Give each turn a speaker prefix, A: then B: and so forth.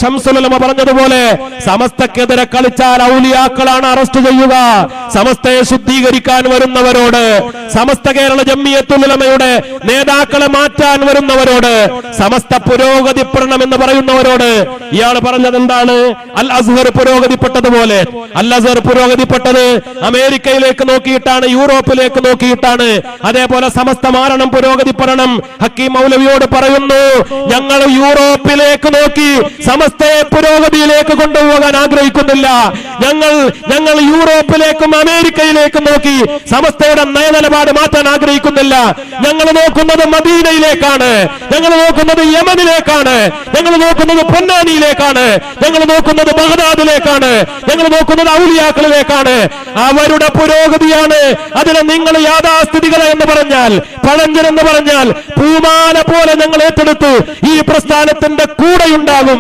A: ശംസുലമ പറഞ്ഞതുപോലെ സമസ്തക്കെതിരെ കളിച്ചാൽ ഔലിയാക്കളാണ് അറസ്റ്റ് ചെയ്യുക. സമസ്തയെ ശുദ്ധീകരിക്കാൻ വരുന്നവരോട്, സമസ്ത കേരള ജംഇയ്യത്തുൽ ഉലമയുടെ നേതാക്കളെ മാറ്റാൻ വരുന്നവരോട്, സമസ്ത പുരോഗതിപ്പെടണം എന്ന് പറയുന്നവരോട് ഇയാൾ പറഞ്ഞത് എന്താണ്? അൽ അസ്ഹർ പുരോഗതിപ്പെട്ടതുപോലെ. അൽ അസ്ഹർ പുരോഗതിപ്പെട്ടത് അമേരിക്കയിലേക്ക് നോക്കിയിട്ടാണ്, യൂറോപ്പിലേക്ക് നോക്കിയിട്ടാണ്. അതേപോലെ സമസ്ത മാറണം, പുരോഗതിപ്പെടണം. ഹക്കീം മൗലവിയോട് പറയുന്നു, ഞങ്ങൾ യൂറോപ്പിലേക്ക് നോക്കി സമസ്തയെ പുരോഗതിയിലേക്ക് കൊണ്ടുപോകാൻ ആഗ്രഹിക്കുന്നില്ല. ഞങ്ങൾ യൂറോപ്പിലേക്കും അമേരിക്കയിലേക്കും നോക്കി സമസ്തയുടെ നയനിലപാട് മാറ്റാൻ ആഗ്രഹിക്കുന്നില്ല. ഞങ്ങൾ നോക്കുന്നത് മദീനയിലേക്കാണ്, ഞങ്ങൾ നോക്കുന്നത് യമനിലേക്കാണ്, ഞങ്ങൾ നോക്കുന്നത് പൊന്നാനിയിലേക്കാണ്, ഞങ്ങൾ നോക്കുന്നത് ബഗ്ദാദിലേക്കാണ്, ഞങ്ങൾ നോക്കുന്നത് ഔലിയാക്കളിലേക്കാണ്. അവരുടെ പുരോഗതിയാണ്. അതിന് നിങ്ങൾ യാഥാസ്ഥിതികളെ എന്ന് പറഞ്ഞാൽ, പഴഞ്ചൻ എന്ന് പറഞ്ഞാൽ പൂമാല പോലെ ഞങ്ങൾ ഏറ്റെടുത്തു ഈ പ്രസ്ഥാനത്തിന്റെ കൂടെയുണ്ടാകും.